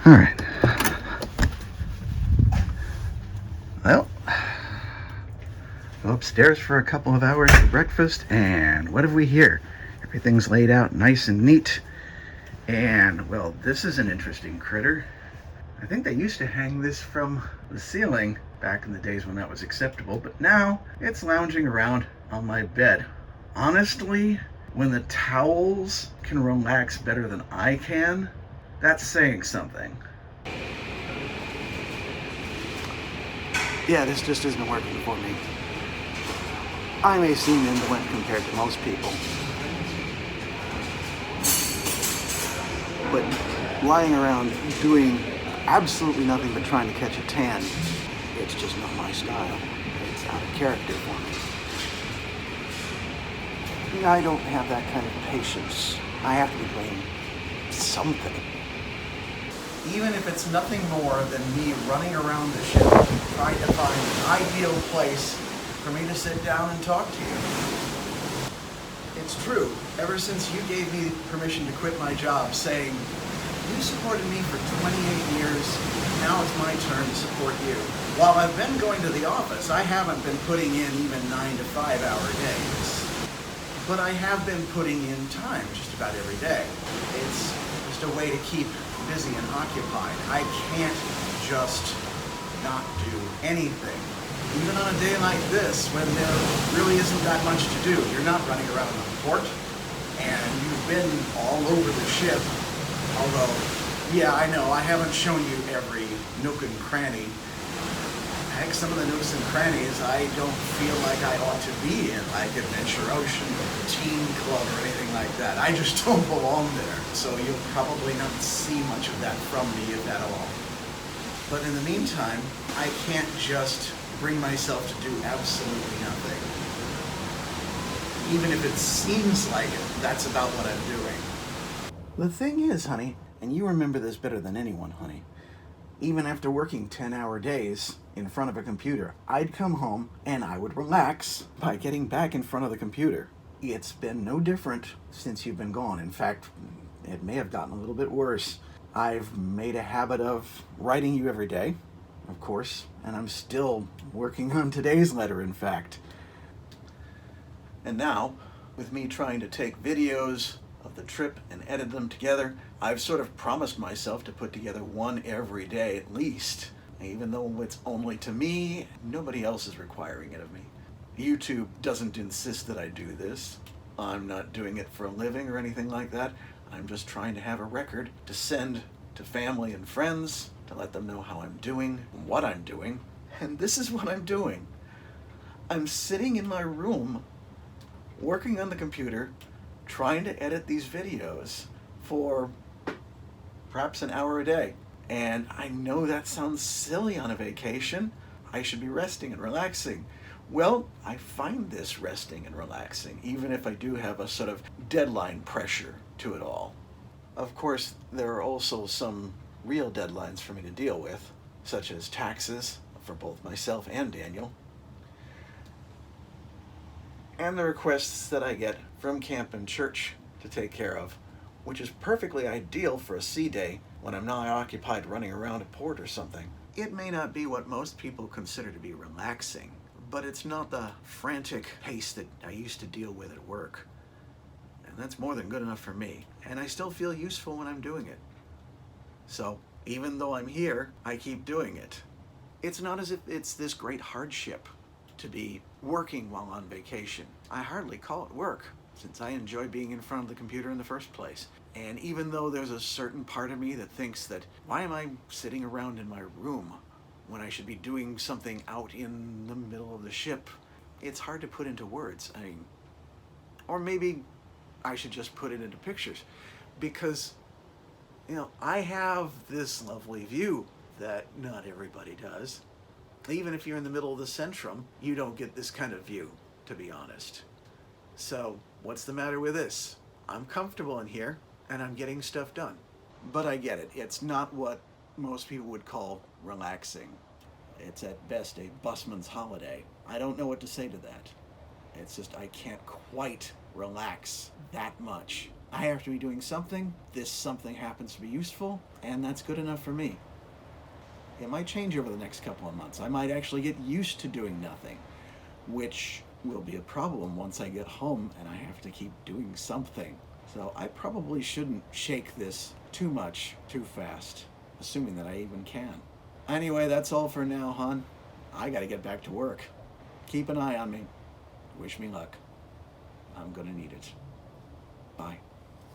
All right. Well, go upstairs for a couple of hours for breakfast, and what have we here? Everything's laid out nice and neat. And, well, this is an interesting critter. I think they used to hang this from the ceiling back in the days when that was acceptable, but now it's lounging around on my bed. Honestly, when the towels can relax better than I can, that's saying something. Yeah, this just isn't working for me. I may seem indolent compared to most people, but lying around doing absolutely nothing but trying to catch a tan, it's just not my style. It's out of character for me. I don't have that kind of patience. I have to be doing something. Even if it's nothing more than me running around the ship trying to find an ideal place for me to sit down and talk to you. It's true, ever since you gave me permission to quit my job, saying, you supported me for 28 years, now it's my turn to support you. While I've been going to the office, I haven't been putting in even 9 to 5 hour days. But I have been putting in time just about every day. It's just a way to keep busy and occupied. I can't just not do anything. Even on a day like this, when there really isn't that much to do. You're not running around on the port, and you've been all over the ship. Although, yeah, I know, I haven't shown you every nook and cranny. Heck, some of the nooks and crannies I don't feel like I ought to be in, like Adventure Ocean or Teen Club or anything like that. I just don't belong there, so you'll probably not see much of that from me, if at all. But in the meantime, I can't just bring myself to do absolutely nothing. Even if it seems like it, that's about what I'm doing. The thing is, honey, and you remember this better than anyone, honey, even after working 10-hour days in front of a computer, I'd come home and I would relax by getting back in front of the computer. It's been no different since you've been gone. In fact, it may have gotten a little bit worse. I've made a habit of writing you every day, of course, and I'm still working on today's letter, in fact. And now, with me trying to take videos of the trip and edit them together, I've sort of promised myself to put together one every day at least. Even though it's only to me, nobody else is requiring it of me. YouTube doesn't insist that I do this. I'm not doing it for a living or anything like that. I'm just trying to have a record to send to family and friends, to let them know how I'm doing, what I'm doing. And this is what I'm doing. I'm sitting in my room, working on the computer, trying to edit these videos for perhaps an hour a day. And I know that sounds silly on a vacation. I should be resting and relaxing. Well, I find this resting and relaxing, even if I do have a sort of deadline pressure to it all. Of course, there are also some real deadlines for me to deal with, such as taxes for both myself and Daniel, and the requests that I get from camp and church to take care of, which is perfectly ideal for a sea day when I'm not occupied running around a port or something. It may not be what most people consider to be relaxing, but it's not the frantic pace that I used to deal with at work. And that's more than good enough for me. And I still feel useful when I'm doing it. So, even though I'm here, I keep doing it. It's not as if it's this great hardship to be working while on vacation. I hardly call it work, since I enjoy being in front of the computer in the first place. And even though there's a certain part of me that thinks that, why am I sitting around in my room when I should be doing something out in the middle of the ship? It's hard to put into words. I mean, or maybe I should just put it into pictures, because, you know, I have this lovely view that not everybody does. Even if you're in the middle of the Centrum, you don't get this kind of view, to be honest. So, what's the matter with this? I'm comfortable in here, and I'm getting stuff done. But I get it. It's not what most people would call relaxing. It's at best a busman's holiday. I don't know what to say to that. It's just I can't quite relax that much. I have to be doing something, this something happens to be useful, and that's good enough for me. It might change over the next couple of months. I might actually get used to doing nothing, which will be a problem once I get home and I have to keep doing something. So I probably shouldn't shake this too much too fast, assuming that I even can. Anyway, that's all for now, hon. I gotta get back to work. Keep an eye on me. Wish me luck. I'm gonna need it. Bye.